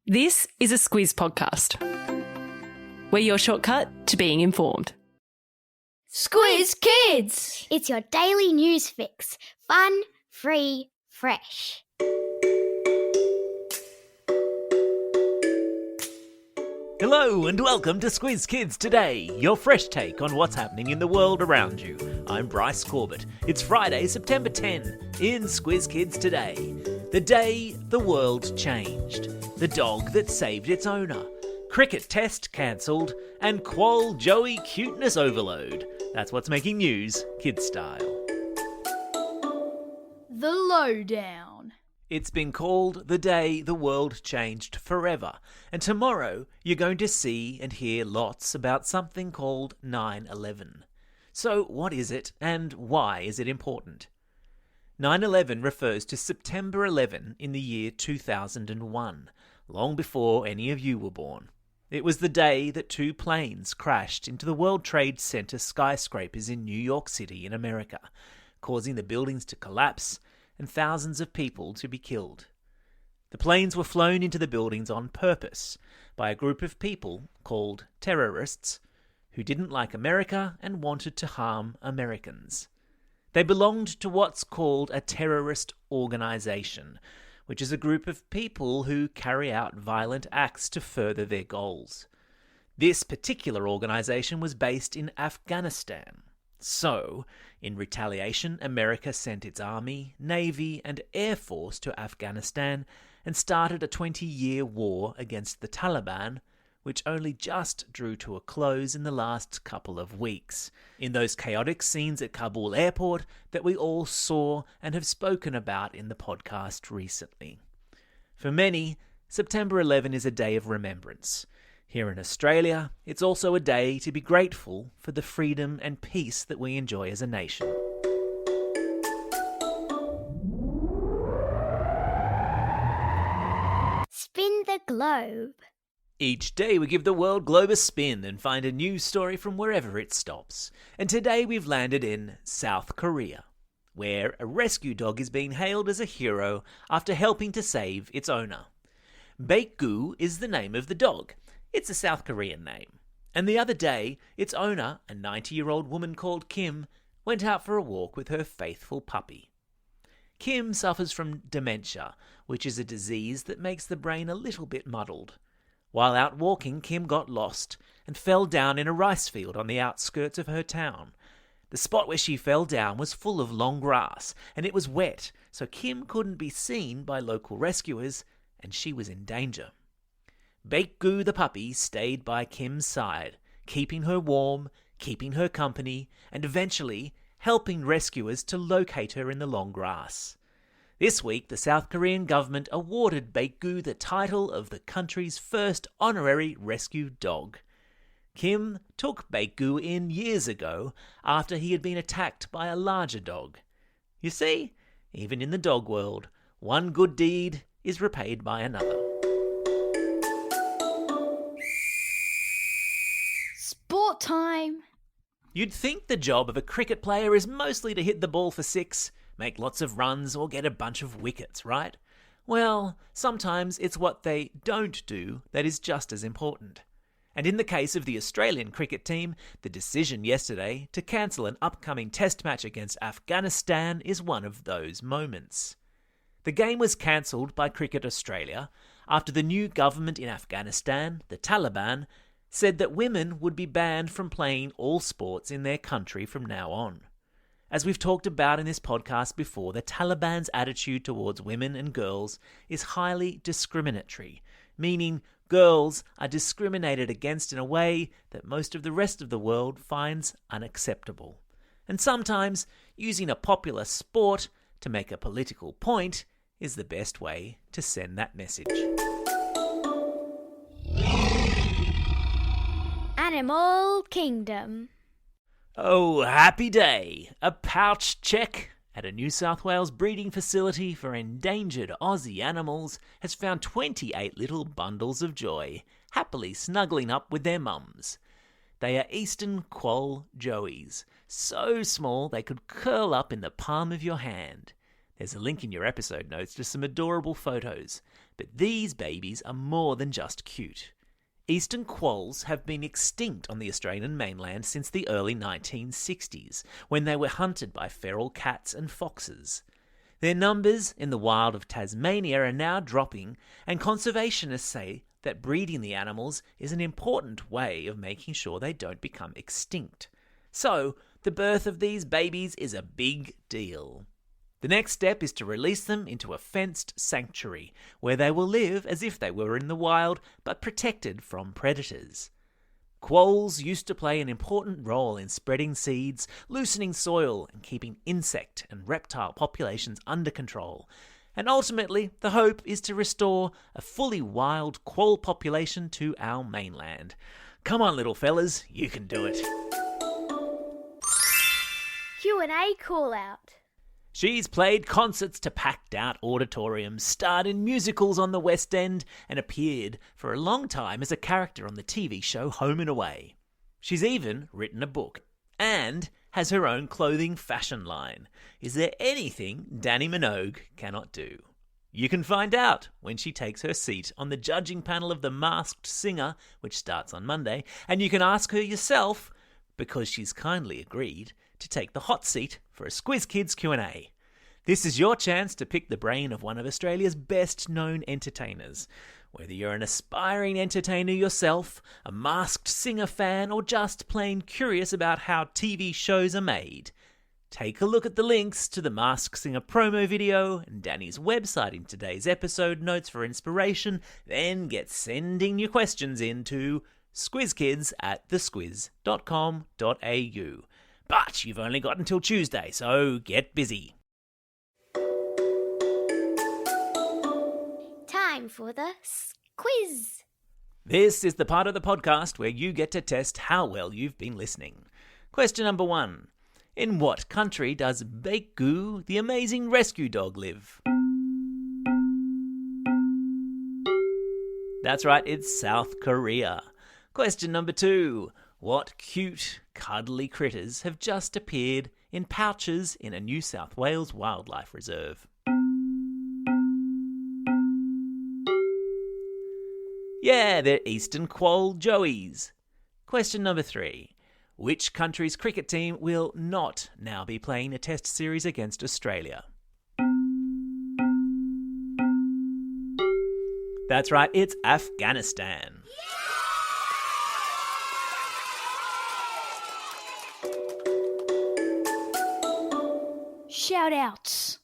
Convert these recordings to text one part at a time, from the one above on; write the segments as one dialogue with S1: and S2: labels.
S1: This is a Squiz podcast. We're your shortcut to being informed.
S2: Squiz Kids!
S3: It's your daily news fix. Fun, free, fresh.
S4: Hello and welcome to Squiz Kids Today, your fresh take on what's happening in the world around you. I'm Bryce Corbett. It's Friday, September 10, in Squiz Kids Today. The day the world changed. The dog that saved its owner. Cricket test cancelled. And Quoll Joey cuteness overload. That's what's making news, kids style.
S2: The lowdown.
S4: It's been called the day the world changed forever, and tomorrow you're going to see and hear lots about something called 9/11. So what is it, and why is it important? 9/11 refers to September 11 in the year 2001, long before any of you were born. It was the day that two planes crashed into the World Trade Center skyscrapers in New York City in America, causing the buildings to collapse and thousands of people to be killed. The planes were flown into the buildings on purpose by a group of people called terrorists who didn't like America and wanted to harm Americans. They belonged to what's called a terrorist organization, which is a group of people who carry out violent acts to further their goals. This particular organization was based in Afghanistan. So, in retaliation, America sent its army, navy, and air force to Afghanistan and started a 20-year war against the Taliban, which only just drew to a close in the last couple of weeks, in those chaotic scenes at Kabul airport that we all saw and have spoken about in the podcast recently. For many, September 11 is a day of remembrance. Here in Australia, it's also a day to be grateful for the freedom and peace that we enjoy as a nation.
S3: Spin the globe.
S4: Each day we give the world globe a spin and find a news story from wherever it stops. And today we've landed in South Korea, where a rescue dog is being hailed as a hero after helping to save its owner. Baek-gu is the name of the dog. It's a South Korean name. And the other day, its owner, a 90-year-old woman called Kim, went out for a walk with her faithful puppy. Kim suffers from dementia, which is a disease that makes the brain a little bit muddled. While out walking, Kim got lost and fell down in a rice field on the outskirts of her town. The spot where she fell down was full of long grass, and it was wet, so Kim couldn't be seen by local rescuers, and she was in danger. Baek-gu the puppy stayed by Kim's side, keeping her warm, keeping her company, and eventually helping rescuers to locate her in the long grass. This week, the South Korean government awarded Baek-gu the title of the country's first honorary rescue dog. Kim took Baek-gu in years ago after he had been attacked by a larger dog. You see, even in the dog world, one good deed is repaid by another.
S2: Sport time.
S4: You'd think the job of a cricket player is mostly to hit the ball for six, make lots of runs, or get a bunch of wickets, right? Well, sometimes it's what they don't do that is just as important. And in the case of the Australian cricket team, the decision yesterday to cancel an upcoming test match against Afghanistan is one of those moments. The game was cancelled by Cricket Australia after the new government in Afghanistan, the Taliban, said that women would be banned from playing all sports in their country from now on. As we've talked about in this podcast before, the Taliban's attitude towards women and girls is highly discriminatory, meaning girls are discriminated against in a way that most of the rest of the world finds unacceptable. And sometimes using a popular sport to make a political point is the best way to send that message.
S3: Animal Kingdom.
S4: Oh, happy day! A pouch check at a New South Wales breeding facility for endangered Aussie animals has found 28 little bundles of joy, happily snuggling up with their mums. They are eastern Quoll Joeys, so small they could curl up in the palm of your hand. There's a link in your episode notes to some adorable photos. But these babies are more than just cute. Eastern quolls have been extinct on the Australian mainland since the early 1960s, when they were hunted by feral cats and foxes. Their numbers in the wild of Tasmania are now dropping, and conservationists say that breeding the animals is an important way of making sure they don't become extinct. So, the birth of these babies is a big deal. The next step is to release them into a fenced sanctuary, where they will live as if they were in the wild, but protected from predators. Quolls used to play an important role in spreading seeds, loosening soil, and keeping insect and reptile populations under control. And ultimately, the hope is to restore a fully wild quoll population to our mainland. Come on, little fellas, you can do it.
S3: Q&A call out.
S4: She's played concerts to packed-out auditoriums, starred in musicals on the West End, and appeared for a long time as a character on the TV show Home and Away. She's even written a book, and has her own clothing fashion line. Is there anything Dannii Minogue cannot do? You can find out when she takes her seat on the judging panel of The Masked Singer, which starts on Monday, and you can ask her yourself, because she's kindly agreed to take the hot seat for a Squiz Kids Q&A. This is your chance to pick the brain of one of Australia's best-known entertainers. Whether you're an aspiring entertainer yourself, a Masked Singer fan, or just plain curious about how TV shows are made, take a look at the links to the Masked Singer promo video and Danny's website in today's episode notes for inspiration, then get sending your questions in to squizkids@thesquiz.com.au. But you've only got until Tuesday, so get busy.
S3: Time for the quiz.
S4: This is the part of the podcast where you get to test how well you've been listening. Question number 1. In what country does Baekgoo, the amazing rescue dog, live? That's right, it's South Korea. Question number 2. What cute, cuddly critters have just appeared in pouches in a New South Wales wildlife reserve? Yeah, they're Eastern Quoll Joeys. Question number 3. Which country's cricket team will not now be playing a test series against Australia? That's right, it's Afghanistan.
S2: Shout outs.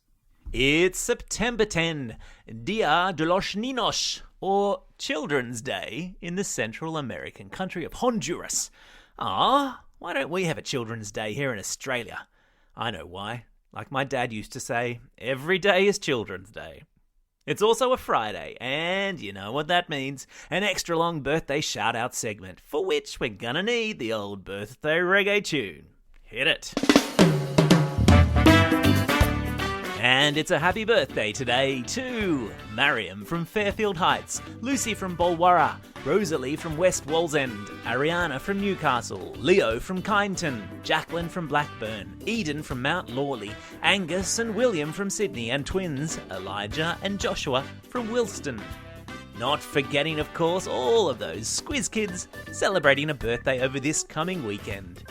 S4: It's September 10, Dia de los Niños, or Children's Day in the Central American country of Honduras. Ah, why don't we have a Children's Day here in Australia? I know why. Like my dad used to say, every day is Children's Day. It's also a Friday, and you know what that means. An extra long birthday shout-out segment, for which we're gonna need the old birthday reggae tune. Hit it. And it's a happy birthday today to Mariam from Fairfield Heights, Lucy from Bulwarra, Rosalie from West Wallsend, Ariana from Newcastle, Leo from Kyneton, Jacqueline from Blackburn, Eden from Mount Lawley, Angus and William from Sydney, and twins Elijah and Joshua from Wilston. Not forgetting, of course, all of those Squiz Kids celebrating a birthday over this coming weekend.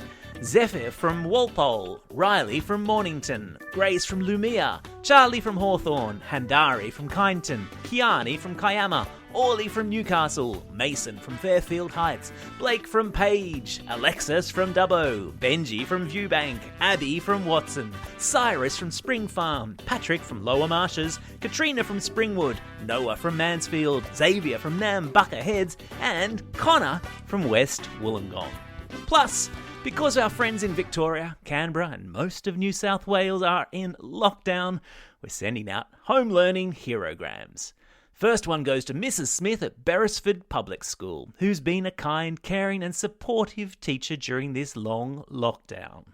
S4: Zephyr from Walpole, Riley from Mornington, Grace from Lumia, Charlie from Hawthorne, Handari from Kyneton, Kiani from Kiama, Orly from Newcastle, Mason from Fairfield Heights, Blake from Page, Alexis from Dubbo, Benji from Viewbank, Abby from Watson, Cyrus from Spring Farm, Patrick from Lower Marshes, Katrina from Springwood, Noah from Mansfield, Xavier from Nambucca Heads, and Connor from West Wollongong. Plus, because our friends in Victoria, Canberra and most of New South Wales are in lockdown, we're sending out home learning herograms. First one goes to Mrs. Smith at Beresford Public School, who's been a kind, caring and supportive teacher during this long lockdown.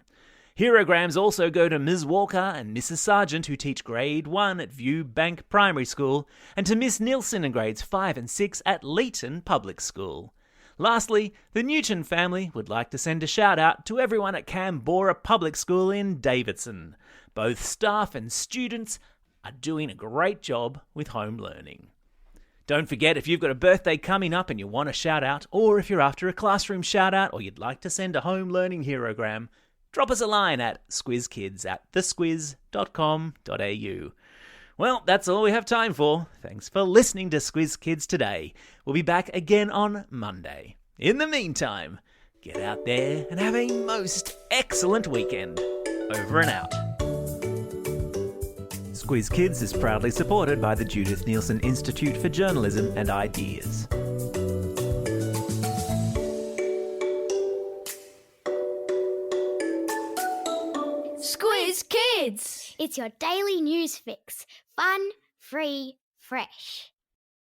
S4: Herograms also go to Ms. Walker and Mrs. Sargent, who teach Grade 1 at Viewbank Primary School, and to Miss Nielsen in Grades 5 and 6 at Leeton Public School. Lastly, the Newton family would like to send a shout out to everyone at Canberra Public School in Davidson. Both staff and students are doing a great job with home learning. Don't forget, if you've got a birthday coming up and you want a shout out, or if you're after a classroom shout out, or you'd like to send a home learning herogram, drop us a line at squizkids@thesquiz.com.au. Well, that's all we have time for. Thanks for listening to Squiz Kids today. We'll be back again on Monday. In the meantime, get out there and have a most excellent weekend. Over and out. Squiz Kids is proudly supported by the Judith Neilson Institute for Journalism and Ideas.
S2: Squiz Kids!
S3: It's your daily news fix. Fun, free, fresh.